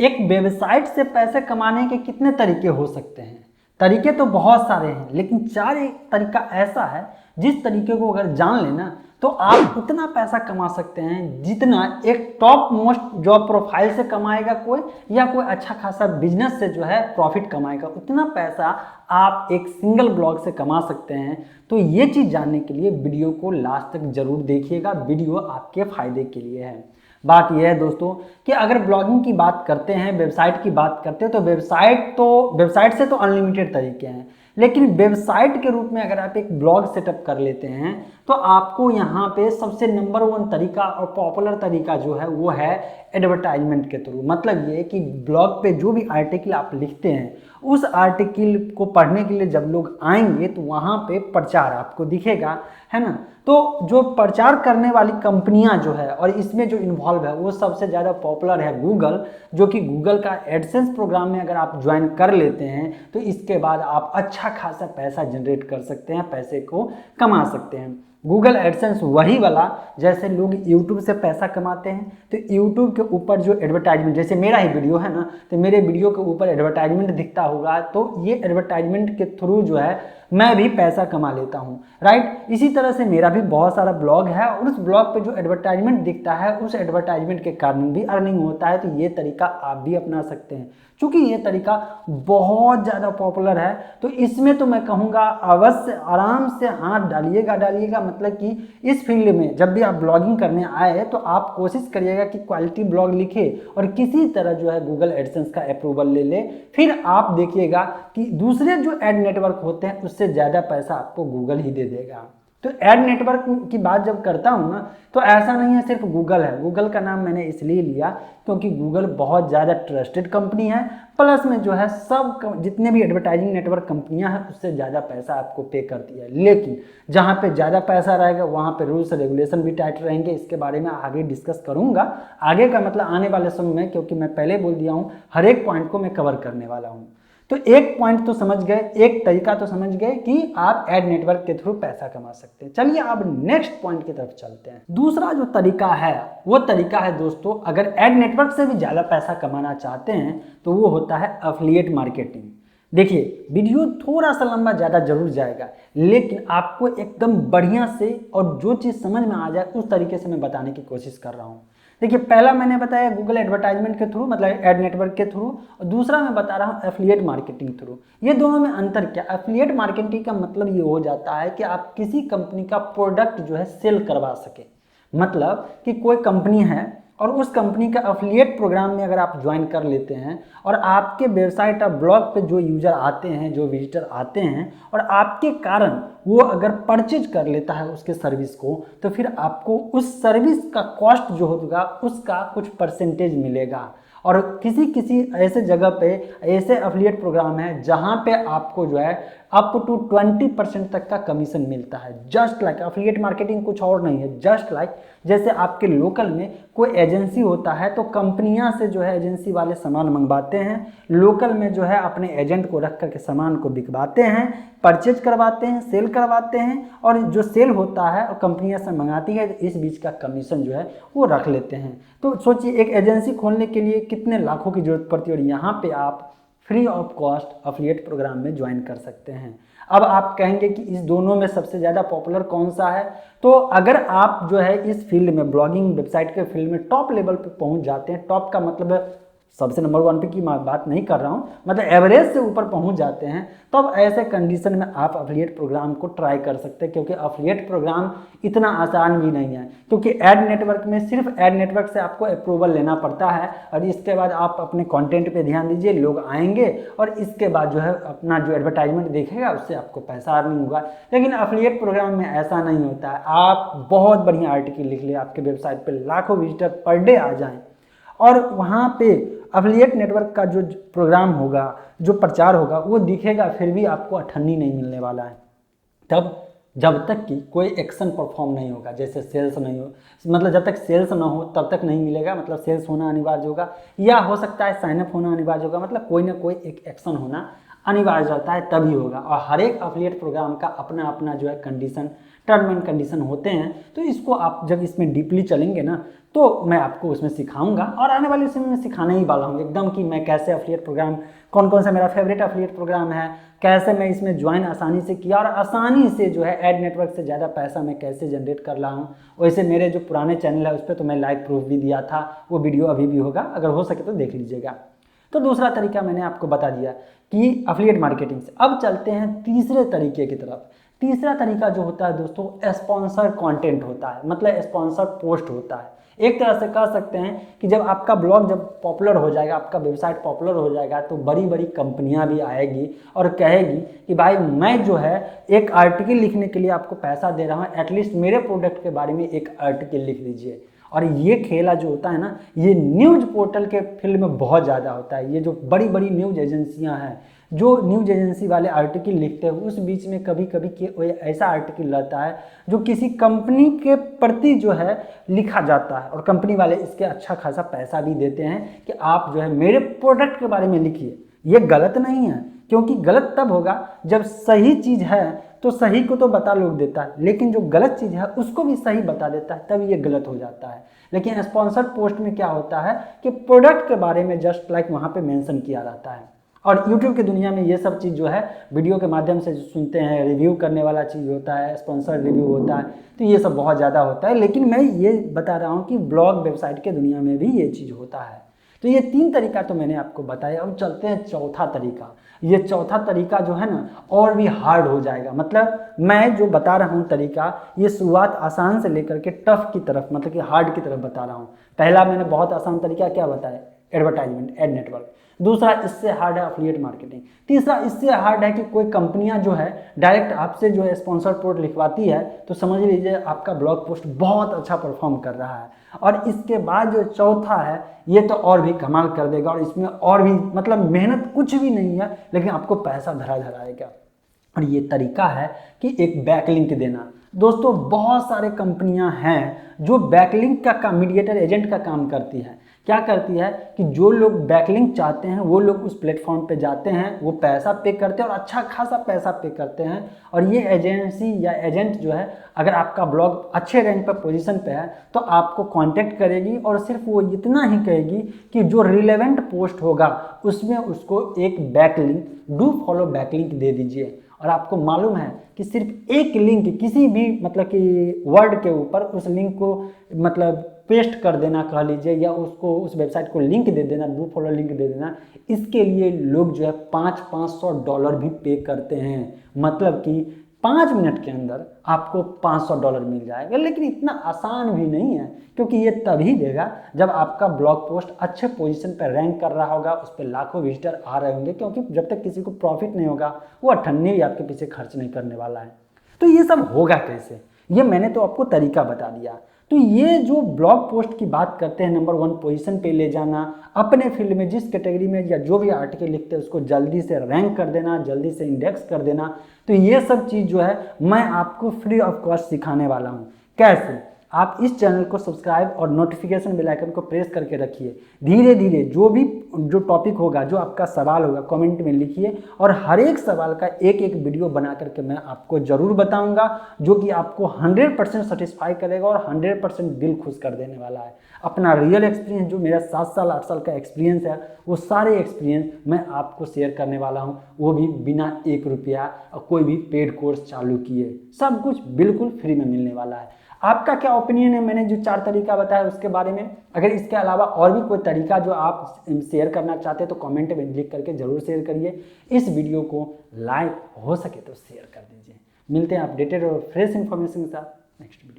एक वेबसाइट से पैसे कमाने के कितने तरीके हो सकते हैं? तरीके तो बहुत सारे हैं, लेकिन एक तरीका ऐसा है जिस तरीके को अगर जान लेना तो आप उतना पैसा कमा सकते हैं जितना एक टॉप मोस्ट जॉब प्रोफाइल से कमाएगा कोई, या कोई अच्छा खासा बिजनेस से जो है प्रॉफिट कमाएगा, उतना पैसा आप एक सिंगल ब्लॉग से कमा सकते हैं। तो ये चीज़ जानने के लिए वीडियो को लास्ट तक जरूर देखिएगा, वीडियो आपके फायदे के लिए है। बात यह है दोस्तों कि अगर ब्लॉगिंग की बात करते हैं, वेबसाइट की बात करते हैं, तो वेबसाइट से तो अनलिमिटेड तरीके हैं, लेकिन वेबसाइट के रूप में अगर आप एक ब्लॉग सेटअप कर लेते हैं तो आपको यहाँ पे सबसे नंबर 1 तरीका और पॉपुलर तरीका जो है वो है एडवर्टाइजमेंट के थ्रू। मतलब ये कि ब्लॉग पे जो भी आर्टिकल आप लिखते हैं उस आर्टिकल को पढ़ने के लिए जब लोग आएंगे तो वहाँ पे प्रचार आपको दिखेगा, है ना। तो जो प्रचार करने वाली कंपनियां जो है और इसमें जो इन्वॉल्व है वो सबसे ज़्यादा पॉपुलर है गूगल, जो कि गूगल का एडसेंस प्रोग्राम में अगर आप ज्वाइन कर लेते हैं तो इसके बाद आप अच्छा खासा पैसा जनरेट कर सकते हैं, पैसे को कमा सकते हैं। गूगल एडसेंस वही वाला जैसे लोग यूट्यूब से पैसा कमाते हैं, तो यूट्यूब के ऊपर जो एडवर्टाइजमेंट, जैसे मेरा ही वीडियो है ना, तो मेरे वीडियो के ऊपर एडवर्टाइजमेंट दिखता होगा, तो ये एडवर्टाइजमेंट के थ्रू जो है मैं भी पैसा कमा लेता हूँ, राइट। इसी तरह से मेरा भी बहुत सारा ब्लॉग है और उस ब्लॉग पे जो एडवर्टाइजमेंट दिखता है उस एडवर्टाइजमेंट के कारण भी अर्निंग होता है। तो ये तरीका आप भी अपना सकते हैं। चूंकि ये तरीका बहुत ज़्यादा पॉपुलर है तो इसमें तो मैं कहूँगा अवश्य आराम से हाथ डालिएगा। मतलब कि इस फील्ड में जब भी आप ब्लॉगिंग करने आए तो आप कोशिश करिएगा कि क्वालिटी ब्लॉग लिखे और किसी तरह जो है गूगल एडसेंस का अप्रूवल ले फिर आप देखिएगा कि दूसरे जो एड नेटवर्क होते हैं उससे ज़्यादा पैसा आपको गूगल ही दे देगा। तो एड नेटवर्क की बात जब करता हूँ ना तो ऐसा नहीं है सिर्फ गूगल है। गूगल का नाम मैंने इसलिए लिया क्योंकि गूगल बहुत ज़्यादा ट्रस्टेड कंपनी है, प्लस में जो है सब जितने भी एडवर्टाइजिंग नेटवर्क कंपनियां हैं उससे ज़्यादा पैसा आपको पे करती है। लेकिन जहाँ पे ज़्यादा पैसा रहेगा वहाँ पे रूल्स रेगुलेशन भी टाइट रहेंगे। इसके बारे में आगे डिस्कस करूँगा, आगे का मतलब आने वाले समय में, क्योंकि मैं पहले बोल दिया हूँ हर एक पॉइंट को मैं कवर करने वाला हूँ। तो एक पॉइंट तो समझ गए, एक तरीका तो समझ गए कि आप एड नेटवर्क के थ्रू पैसा कमा सकते हैं। चलिए अब नेक्स्ट पॉइंट की तरफ चलते हैं। दूसरा जो तरीका है वो तरीका है दोस्तों, अगर एड नेटवर्क से भी ज़्यादा पैसा कमाना चाहते हैं तो वो होता है एफिलिएट मार्केटिंग। देखिए वीडियो थोड़ा सा लंबा ज़्यादा जरूर जाएगा, लेकिन आपको एकदम बढ़िया से और जो चीज़ समझ में आ जाए उस तरीके से मैं बताने की कोशिश कर रहा हूँ। देखिए पहला मैंने बताया गूगल एडवर्टाइजमेंट के थ्रू, मतलब एड नेटवर्क के थ्रू, और दूसरा मैं बता रहा हूँ एफिलिएट मार्केटिंग थ्रू। ये दोनों में अंतर क्या? एफिलिएट मार्केटिंग का मतलब ये हो जाता है कि आप किसी कंपनी का प्रोडक्ट जो है सेल करवा सके। मतलब कि कोई कंपनी है और उस कंपनी का एफिलिएट प्रोग्राम में अगर आप ज्वाइन कर लेते हैं और आपके वेबसाइट और ब्लॉग पे जो यूज़र आते हैं, जो विजिटर आते हैं, और आपके कारण वो अगर परचेज कर लेता है उसके सर्विस को, तो फिर आपको उस सर्विस का कॉस्ट जो होगा उसका कुछ परसेंटेज मिलेगा। और किसी ऐसे जगह पे ऐसे एफिलिएट प्रोग्राम है जहाँ पे आपको जो है अप टू 20% तक का कमीशन मिलता है। जस्ट लाइक एफिलिएट मार्केटिंग कुछ और नहीं है, जस्ट लाइक जैसे आपके लोकल में कोई एजेंसी होता है तो कंपनियां से जो है एजेंसी वाले सामान मंगवाते हैं, लोकल में जो है अपने एजेंट को रख करके सामान को बिकवाते हैं, परचेज करवाते हैं, सेल करवाते हैं, और जो सेल होता है और कंपनियां से मंगाती है तो इस बीच का कमीशन जो है वो रख लेते हैं। तो सोचिए एक एजेंसी खोलने के लिए कितने लाखों की जरूरत पड़ती है, और यहाँ पे आप free of cost affiliate program में ज्वाइन कर सकते हैं। अब आप कहेंगे कि इस दोनों में सबसे ज़्यादा पॉपुलर कौन सा है? तो अगर आप जो है इस फील्ड में ब्लॉगिंग वेबसाइट के फील्ड में टॉप लेवल पे पहुंच जाते हैं, टॉप का मतलब सबसे नंबर 1 पे की बात नहीं कर रहा हूँ, मतलब एवरेज से ऊपर पहुंच जाते हैं, तब ऐसे कंडीशन में आप एफिलिएट प्रोग्राम को ट्राई कर सकते हैं। क्योंकि एफिलिएट प्रोग्राम इतना आसान भी नहीं है, क्योंकि एड नेटवर्क में सिर्फ एड नेटवर्क से आपको अप्रूवल लेना पड़ता है और इसके बाद आप अपने कंटेंट पे ध्यान दीजिए, लोग आएंगे और इसके बाद जो है अपना जो एडवर्टाइजमेंट देखेगा उससे आपको पैसा अर्निंग होगा। लेकिन एफिलिएट प्रोग्राम में ऐसा नहीं होता है। आप बहुत बढ़िया आर्टिकल लिख ले, आपके वेबसाइट पर लाखों विजिटर पर डे आ जाएँ और वहाँ पे एफिलिएट नेटवर्क का जो प्रोग्राम होगा, जो प्रचार होगा वो दिखेगा, फिर भी आपको अठन्नी नहीं मिलने वाला है। तब जब तक कि कोई एक्शन परफॉर्म नहीं होगा, जैसे सेल्स नहीं हो, मतलब जब तक सेल्स ना हो तब तक नहीं मिलेगा, मतलब सेल्स होना अनिवार्य होगा, या हो सकता है साइनअप होना अनिवार्य होगा, मतलब कोई ना कोई एक एक्शन होना अनिवार्य होता है तभी होगा। और हर एक एफिलिएट प्रोग्राम का अपना अपना जो है कंडीशन, टर्म एंड कंडीशन होते हैं। तो इसको आप जब इसमें डीपली चलेंगे ना तो मैं आपको उसमें सिखाऊंगा, और आने वाले समय में सिखाने ही वाला हूँ एकदम कि मैं कैसे एफिलिएट प्रोग्राम, कौन कौन सा मेरा फेवरेट एफिलिएट प्रोग्राम है, कैसे मैं इसमें ज्वाइन आसानी से किया और आसानी से जो है एड नेटवर्क से ज़्यादा पैसा मैं कैसे जनरेट कर रहा हूँ। वैसे मेरे जो पुराने चैनल है उस पर तो मैं लाइव प्रूफ भी दिया था, वो वीडियो अभी भी होगा, अगर हो सके तो देख लीजिएगा। तो दूसरा तरीका मैंने आपको बता दिया कि एफिलिएट मार्केटिंग से। अब चलते हैं तीसरे तरीके की तरफ। तीसरा तरीका जो होता है दोस्तों, स्पॉन्सर कंटेंट होता है, मतलब स्पॉन्सर पोस्ट होता है। एक तरह से कह सकते हैं कि जब आपका ब्लॉग जब पॉपुलर हो जाएगा, आपका वेबसाइट पॉपुलर हो जाएगा, तो बड़ी बड़ी कंपनियां भी आएगी और कहेगी कि भाई मैं जो है एक आर्टिकल लिखने के लिए आपको पैसा दे रहा हूँ, एटलीस्ट मेरे प्रोडक्ट के बारे में एक आर्टिकल लिख दीजिए। और ये खेला जो होता है ना, ये न्यूज़ पोर्टल के फील्ड में बहुत ज़्यादा होता है। ये जो बड़ी बड़ी न्यूज़ एजेंसियां हैं, जो न्यूज़ एजेंसी वाले आर्टिकल लिखते हैं, उस बीच में कभी कभी ऐसा आर्टिकल रहता है जो किसी कंपनी के प्रति जो है लिखा जाता है, और कंपनी वाले इसके अच्छा खासा पैसा भी देते हैं कि आप जो है मेरे प्रोडक्ट के बारे में लिखिए। ये गलत नहीं है, क्योंकि गलत तब होगा जब सही चीज़ है तो सही को तो बता लोग देता है, लेकिन जो गलत चीज़ है उसको भी सही बता देता है, तब ये गलत हो जाता है। लेकिन स्पॉन्सर्ड पोस्ट में क्या होता है कि प्रोडक्ट के बारे में जस्ट लाइक वहाँ पे मेंशन किया रहता है। और यूट्यूब की दुनिया में ये सब चीज़ जो है वीडियो के माध्यम से जो सुनते हैं, रिव्यू करने वाला चीज़ होता है, स्पॉन्सर्ड रिव्यू होता है, तो ये सब बहुत ज़्यादा होता है। लेकिन मैं ये बता रहा हूँ कि ब्लॉग वेबसाइट के दुनिया में भी ये चीज़ होता है। तो ये तीन तरीका तो मैंने आपको बताया। अब चलते हैं चौथा तरीका। ये चौथा तरीका जो है ना और भी हार्ड हो जाएगा। मतलब मैं जो बता रहा हूँ तरीका, ये शुरुआत आसान से लेकर के टफ की तरफ, मतलब कि हार्ड की तरफ बता रहा हूँ। पहला मैंने बहुत आसान तरीका क्या बताया, एडवर्टाइजमेंट, एड नेटवर्क। दूसरा इससे हार्ड है एफिलिएट मार्केटिंग। तीसरा इससे हार्ड है कि कोई कंपनियां जो है डायरेक्ट आपसे जो है स्पॉन्सर पोस्ट लिखवाती है, तो समझ लीजिए आपका ब्लॉग पोस्ट बहुत अच्छा परफॉर्म कर रहा है। और इसके बाद जो चौथा है, ये तो और भी कमाल कर देगा, और इसमें और भी मतलब मेहनत कुछ भी नहीं है, लेकिन आपको पैसा धरा धराएगा। और ये तरीका है कि एक बैकलिंक देना। दोस्तों बहुत सारे कंपनियां हैं जो बैकलिंक का मीडिएटर एजेंट का काम करती हैं। क्या करती है कि जो लोग बैकलिंक चाहते हैं वो लोग उस प्लेटफॉर्म पे जाते हैं, वो पैसा पे करते हैं और अच्छा खासा पैसा पे करते हैं। और ये एजेंसी या एजेंट जो है, अगर आपका ब्लॉग अच्छे रैंक पर पोजीशन पे है तो आपको कांटेक्ट करेगी, और सिर्फ वो इतना ही कहेगी कि जो रिलेवेंट पोस्ट होगा उसमें उसको एक बैकलिंक, डू फॉलो बैकलिंक दे दीजिए। और आपको मालूम है कि सिर्फ एक लिंक किसी भी मतलब कि वर्ड के ऊपर उस लिंक को मतलब पेस्ट कर देना कह लीजिए, या उसको उस वेबसाइट को लिंक दे देना, डू फॉलो लिंक दे देना, इसके लिए लोग जो है $500 भी पे करते हैं। मतलब कि 5 मिनट के अंदर आपको $500 मिल जाएगा। लेकिन इतना आसान भी नहीं है, क्योंकि ये तभी देगा जब आपका ब्लॉग पोस्ट अच्छे पोजीशन पर रैंक कर रहा होगा, उस पर लाखों विजिटर आ रहे होंगे। क्योंकि जब तक किसी को प्रॉफिट नहीं होगा वो अठन्नी भी आपके पीछे खर्च नहीं करने वाला है। तो ये सब होगा कैसे, ये मैंने तो आपको तरीका बता दिया। तो ये जो ब्लॉग पोस्ट की बात करते हैं, नंबर 1 पोजीशन पे ले जाना, अपने फील्ड में जिस कैटेगरी में या जो भी आर्टिकल लिखते हैं उसको जल्दी से रैंक कर देना, जल्दी से इंडेक्स कर देना, तो ये सब चीज़ जो है मैं आपको फ्री ऑफ कॉस्ट सिखाने वाला हूँ। कैसे? आप इस चैनल को सब्सक्राइब और नोटिफिकेशन बेल आइकन को प्रेस करके रखिए। धीरे धीरे जो टॉपिक होगा, जो आपका सवाल होगा, कमेंट में लिखिए, और हर एक सवाल का एक एक वीडियो बना करके मैं आपको ज़रूर बताऊंगा, जो कि आपको 100% सेटिस्फाई करेगा और 100% दिल खुश कर देने वाला है। अपना रियल एक्सपीरियंस, जो मेरा 7 साल 8 साल का एक्सपीरियंस है, वो सारे एक्सपीरियंस मैं आपको शेयर करने वाला हूँ, वो भी बिना 1 रुपया और कोई भी पेड कोर्स चालू किए। सब कुछ बिल्कुल फ्री में मिलने वाला है। आपका क्या ओपिनियन है मैंने जो 4 तरीका बताया उसके बारे में? अगर इसके अलावा और भी कोई तरीका जो आप शेयर करना चाहते हैं तो कमेंट में लिख करके जरूर शेयर करिए। इस वीडियो को लाइक हो सके तो शेयर कर दीजिए। मिलते हैं अपडेटेड और फ्रेश इन्फॉर्मेशन के साथ नेक्स्ट वीडियो।